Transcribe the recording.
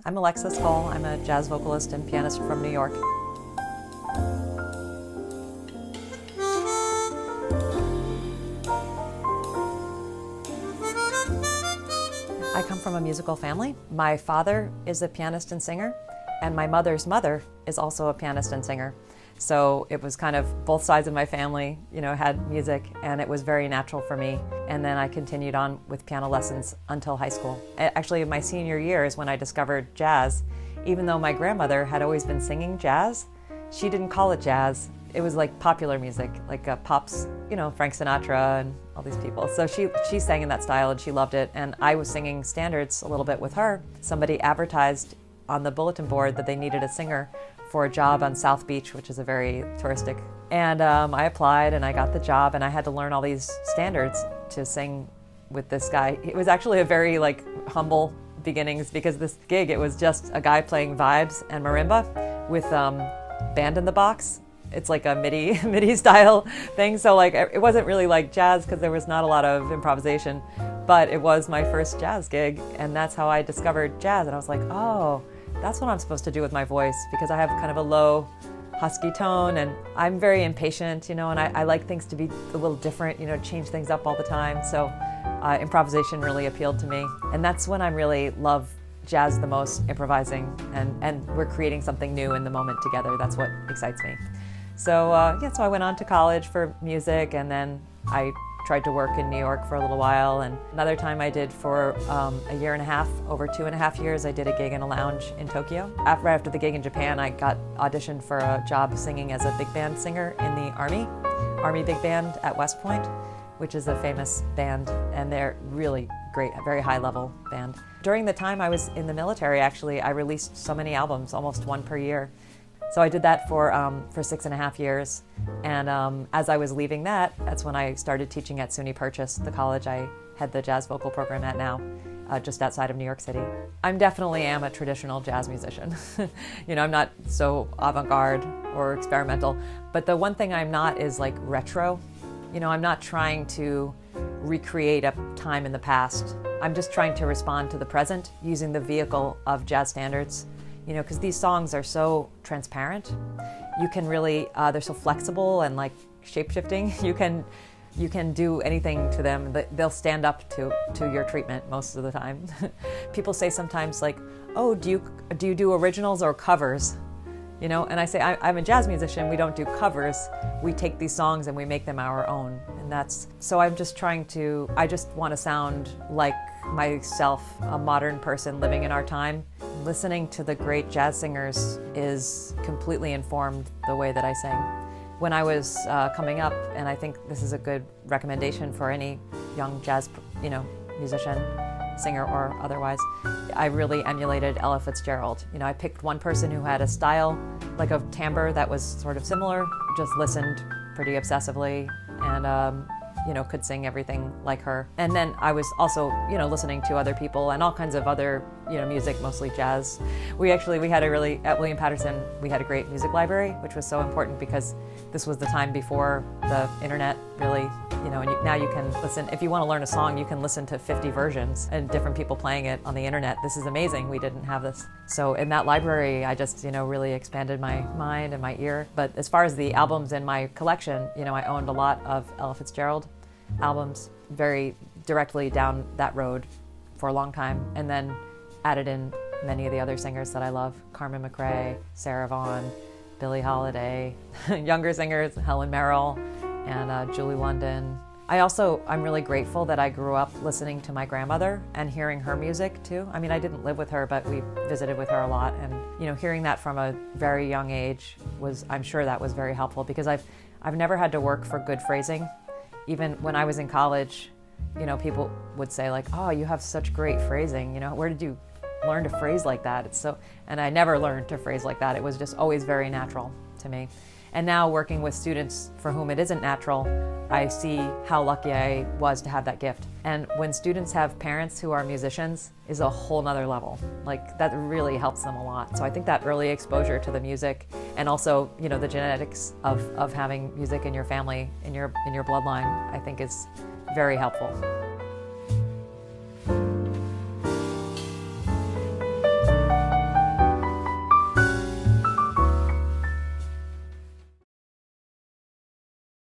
I'm Alexis Cole. I'm a jazz vocalist and pianist from New York. I come from a musical family. My father is a pianist and singer, and my mother's mother is also a pianist and singer. So it was kind of both sides of my family, had music, and it was very natural for me. And then I continued on with piano lessons until high school. Actually, my senior year is when I discovered jazz. Even though my grandmother had always been singing jazz, she didn't call it jazz. It was like popular music, like pops, Frank Sinatra and all these people. So she sang in that style and she loved it. And I was singing standards a little bit with her. Somebody advertised on the bulletin board that they needed a singer for a job on South Beach, which is a very touristic. And I applied and I got the job and I had to learn all these standards to sing with this guy. It was actually a very humble beginnings because this gig, it was just a guy playing vibes and marimba with band in the box. It's like a MIDI style thing. So it wasn't really like jazz because there was not a lot of improvisation, but it was my first jazz gig and that's how I discovered jazz. And I was like, oh, that's what I'm supposed to do with my voice because I have kind of a low, husky tone and I'm very impatient, and I like things to be a little different, change things up all the time. So improvisation really appealed to me. And that's when I really love jazz the most, improvising, and we're creating something new in the moment together. That's what excites me. So so I went on to college for music and then I tried to work in New York for a little while, and another time I did for a year and a half, over 2.5 years, I did a gig in a lounge in Tokyo. Right after the gig in Japan, I got auditioned for a job singing as a big band singer in the Army Big Band at West Point, which is a famous band, and they're really great, a very high level band. During the time I was in the military, actually, I released so many albums, almost one per year. So I did that for 6.5 years, and as I was leaving that's when I started teaching at SUNY Purchase, the college I head the jazz vocal program at now, just outside of New York City. I definitely am a traditional jazz musician. I'm not so avant-garde or experimental, but the one thing I'm not is retro. I'm not trying to recreate a time in the past. I'm just trying to respond to the present using the vehicle of jazz standards. Because these songs are so transparent. You can really, they're so flexible and shape-shifting. You can do anything to them. They'll stand up to your treatment most of the time. People say sometimes oh, do you do originals or covers? And I say, I'm a jazz musician, we don't do covers. We take these songs and we make them our own. And so I'm just I just want to sound like myself, a modern person living in our time. Listening to the great jazz singers is completely informed the way that I sing. When I was coming up, and I think this is a good recommendation for any young jazz, musician, singer or otherwise, I really emulated Ella Fitzgerald. I picked one person who had a style, like a timbre that was sort of similar, just listened pretty obsessively, and could sing everything like her. And then I was also, listening to other people and all kinds of other, music, mostly jazz. We had at William Patterson, we had a great music library, which was so important because this was the time before the internet really, and now you can listen, if you want to learn a song, you can listen to 50 versions and different people playing it on the internet. This is amazing, we didn't have this. So in that library, I just, really expanded my mind and my ear. But as far as the albums in my collection, I owned a lot of Ella Fitzgerald albums, very directly down that road for a long time, and then added in many of the other singers that I love, Carmen McRae, Sarah Vaughan, Billie Holiday, younger singers, Helen Merrill, and Julie London. I'm really grateful that I grew up listening to my grandmother and hearing her music too. I mean, I didn't live with her, but we visited with her a lot, and hearing that from a very young age I'm sure that was very helpful because I've never had to work for good phrasing. Even when I was in college, people would say oh, you have such great phrasing. Where did you learn to phrase like that? And I never learned to phrase like that. It was just always very natural to me. And now working with students for whom it isn't natural, I see how lucky I was to have that gift. And when students have parents who are musicians is a whole nother level. That really helps them a lot. So I think that early exposure to the music and also, the genetics of having music in your family, in your bloodline, I think is very helpful.